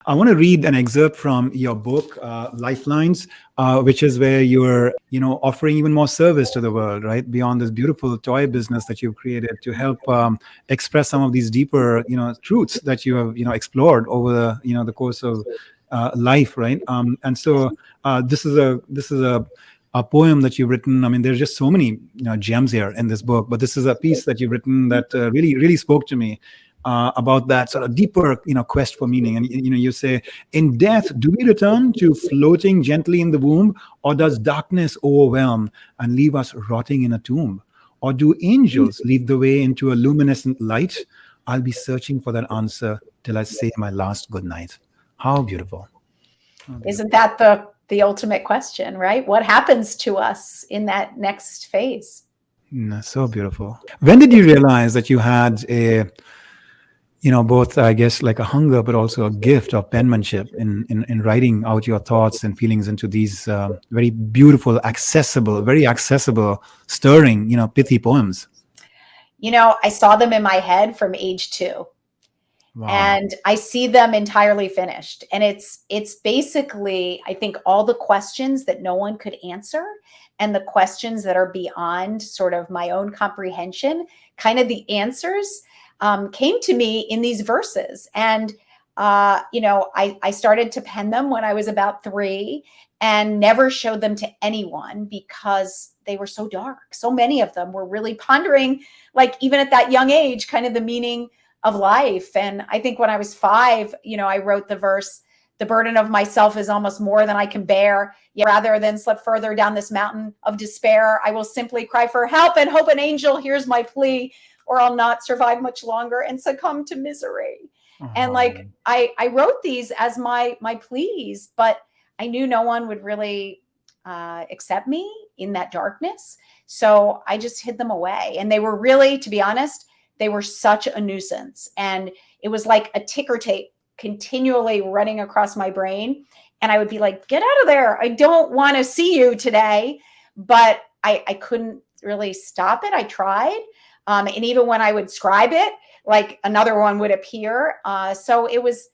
I want to read an excerpt from your book, Lifelines, which is where you're, offering even more service to the world, right? Beyond this beautiful toy business that you've created to help express some of these deeper, truths that you have, explored over the course of life, right? And so this is a poem that you've written. I mean, there's just so many gems here in this book, but this is a piece that you've written that really, really spoke to me about that sort of deeper, quest for meaning. And you say, in death, do we return to floating gently in the womb, or does darkness overwhelm and leave us rotting in a tomb? Or do angels lead the way into a luminescent light? I'll be searching for that answer till I say my last good night. How beautiful! How beautiful. Isn't that the ultimate question, right? What happens to us in that next phase? So beautiful. When did you realize that you had both, I guess, like a hunger, but also a gift of penmanship in writing out your thoughts and feelings into these very beautiful, very accessible, stirring, pithy poems? I saw them in my head from age 2. Wow. And I see them entirely finished. And it's basically, I think, all the questions that no one could answer and the questions that are beyond sort of my own comprehension, kind of the answers came to me in these verses. And, I started to pen them when I was about 3 and never showed them to anyone because they were so dark. So many of them were really pondering, like even at that young age, kind of the meaning of life. And I think when I was 5, I wrote the verse, the burden of myself is almost more than I can bear. Yet rather than slip further down this mountain of despair, I will simply cry for help and hope an angel hears my plea, or I'll not survive much longer and succumb to misery. And like, I wrote these as my pleas, but I knew no one would really accept me in that darkness. So I just hid them away. And they were really, to be honest, they were such a nuisance. And it was like a ticker tape continually running across my brain. And I would be like, get out of there. I don't want to see you today. But I couldn't really stop it. I tried. And even when I would scribe it, like another one would appear. So it was,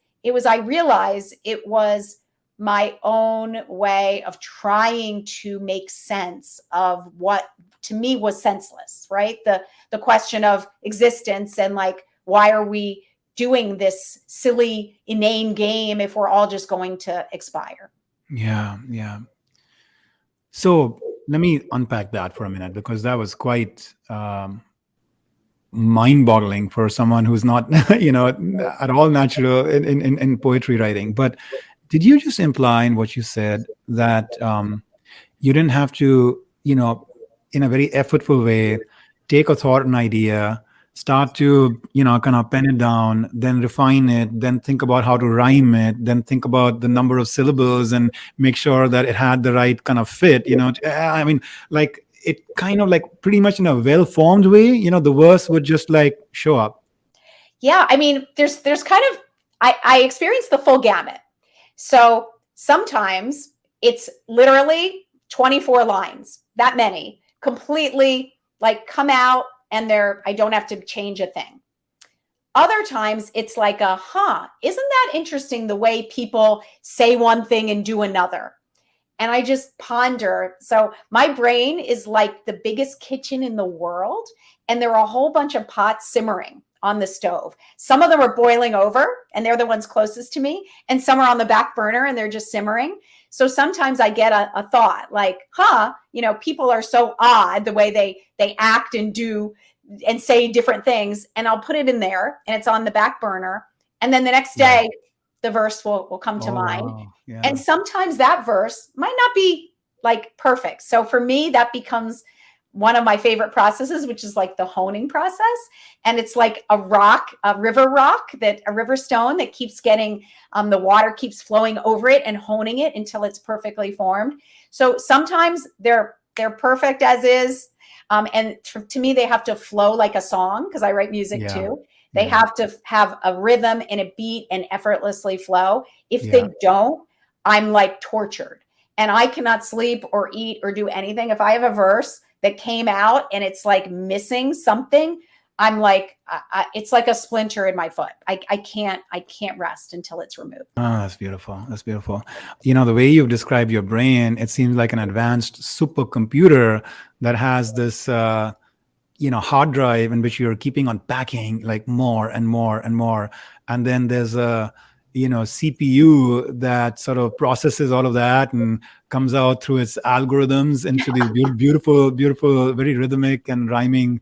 I realized it was my own way of trying to make sense of what to me was senseless, right? The question of existence and like, why are we doing this silly, inane game if we're all just going to expire? Yeah. So let me unpack that for a minute, because that was quite mind-boggling for someone who's not, at all natural in poetry writing. But did you just imply in what you said that you didn't have to, in a very effortful way, take a thought and idea, start to, kind of pen it down, then refine it, then think about how to rhyme it, then think about the number of syllables and make sure that it had the right kind of fit, I mean, like it kind of like pretty much in a well-formed way, the verse would just like show up. Yeah. I mean, there's kind of, I experienced the full gamut. So sometimes it's literally 24 lines, that many, completely like come out and I don't have to change a thing. Other times it's like isn't that interesting the way people say one thing and do another? And I just ponder. So my brain is like the biggest kitchen in the world. And there are a whole bunch of pots simmering on the stove. Some of them are boiling over and they're the ones closest to me. And some are on the back burner and they're just simmering. So sometimes I get a thought like, people are so odd the way they act and do and say different things. And I'll put it in there and it's on the back burner. And then the next day, the verse will come to mind. Wow. Yeah. And sometimes that verse might not be like perfect. So for me, that becomes one of my favorite processes, which is like the honing process. And it's like a river stone that keeps getting, the water keeps flowing over it and honing it until it's perfectly formed. So sometimes they're perfect as is. And to me, they have to flow like a song because I write music too. They have to have a rhythm and a beat and effortlessly flow. If they don't, I'm like tortured and I cannot sleep or eat or do anything. If I have a verse that came out and it's like missing something, I'm like, it's like a splinter in my foot. I can't rest until it's removed. Oh, that's beautiful. That's beautiful. The way you've described your brain, it seems like an advanced supercomputer that has this, hard drive in which you're keeping on packing like more and more and more. And then there's a, CPU that sort of processes all of that and comes out through its algorithms into these beautiful, beautiful, very rhythmic and rhyming,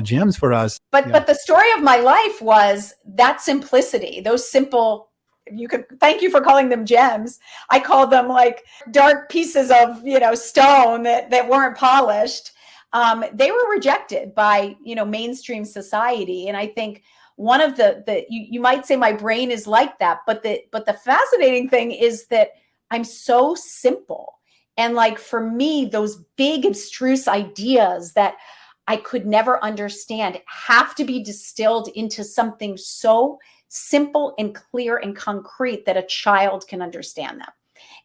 gems for us. But the story of my life was that simplicity, those simple, thank you for calling them gems. I called them like dark pieces of, stone that weren't polished. They were rejected by, mainstream society. And I think one of you might say my brain is like that, but the fascinating thing is that I'm so simple. And like, for me, those big abstruse ideas that I could never understand have to be distilled into something so simple and clear and concrete that a child can understand them.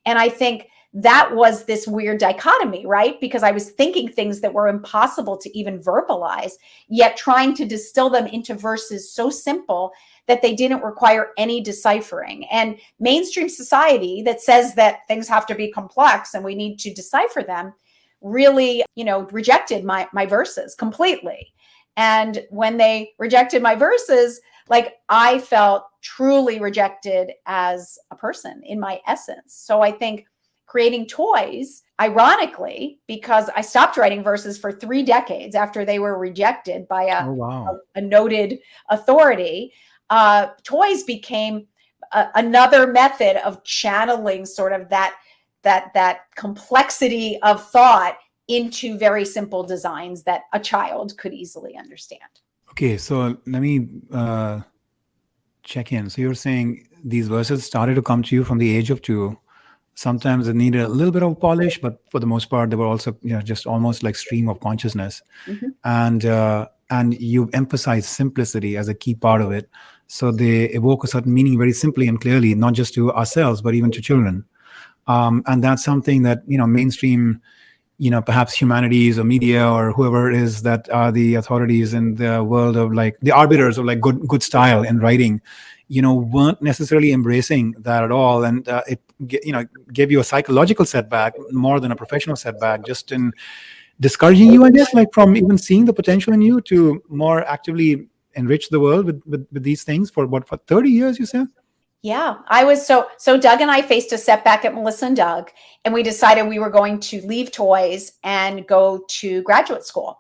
And I think that was this weird dichotomy, right? Because I was thinking things that were impossible to even verbalize, yet trying to distill them into verses so simple that they didn't require any deciphering. And mainstream society that says that things have to be complex and we need to decipher them really, rejected my verses completely. And when they rejected my verses, like, I felt truly rejected as a person in my essence. So I think creating toys, ironically, because I stopped writing verses for 3 decades after they were rejected by a noted authority, toys became another method of channeling sort of that complexity of thought into very simple designs that a child could easily understand. Okay, so let me check in. So you're saying these verses started to come to you from the age of 2. Sometimes it needed a little bit of polish, but for the most part, they were also, just almost like stream of consciousness. Mm-hmm. And you've emphasized simplicity as a key part of it. So they evoke a certain meaning very simply and clearly, not just to ourselves, but even to children. And that's something that, mainstream, perhaps humanities or media or whoever it is that are the authorities in the world of like the arbiters of like good style in writing, weren't necessarily embracing that at all. And it, gave you a psychological setback more than a professional setback, just in discouraging you, I guess, like from even seeing the potential in you to more actively enrich the world with these things for 30 years, you said? Yeah, I was so Doug and I faced a setback at Melissa and Doug, and we decided we were going to leave toys and go to graduate school,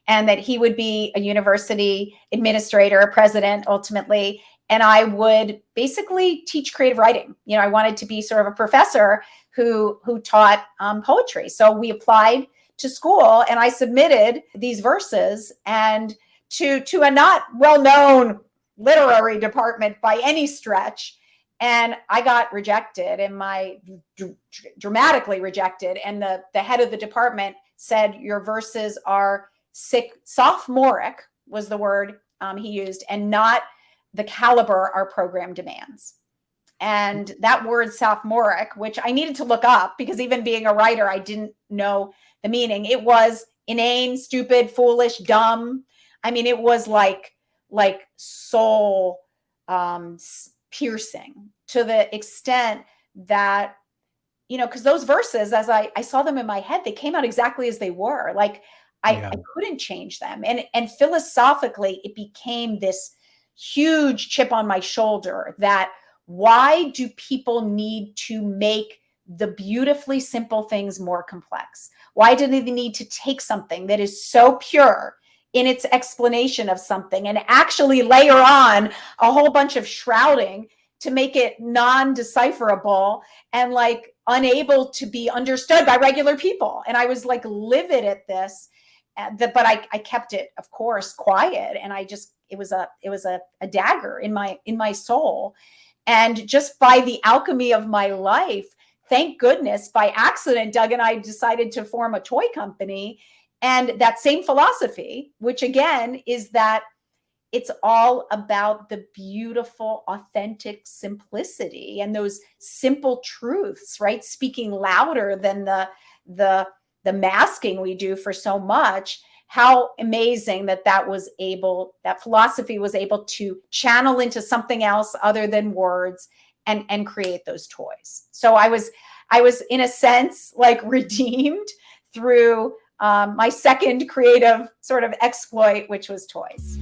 and that he would be a university administrator, a president ultimately, and I would basically teach creative writing. I wanted to be sort of a professor who taught poetry. So we applied to school, and I submitted these verses, and to a not well-known literary department by any stretch. And I got rejected, and dramatically rejected. And the head of the department said, your verses are sophomoric was the word he used, and not the caliber our program demands. And that word sophomoric, which I needed to look up because even being a writer, I didn't know the meaning. It was inane, stupid, foolish, dumb. I mean, it was like soul piercing, to the extent that, because those verses, as I saw them in my head, they came out exactly as they were. Like I couldn't change them. And philosophically, it became this huge chip on my shoulder that why do people need to make the beautifully simple things more complex? Why do they need to take something that is so pure in its explanation of something and actually layer on a whole bunch of shrouding to make it non-decipherable and like unable to be understood by regular people? And I was like livid at this, but I kept it, of course, quiet. And it was a dagger in my soul. And just by the alchemy of my life, thank goodness, by accident, Doug and I decided to form a toy company. And that same philosophy, which again is that it's all about the beautiful, authentic simplicity and those simple truths, right? Speaking louder than the masking we do for so much, how amazing that philosophy was able to channel into something else other than words and create those toys. So I was in a sense like redeemed through my second creative sort of exploit, which was toys.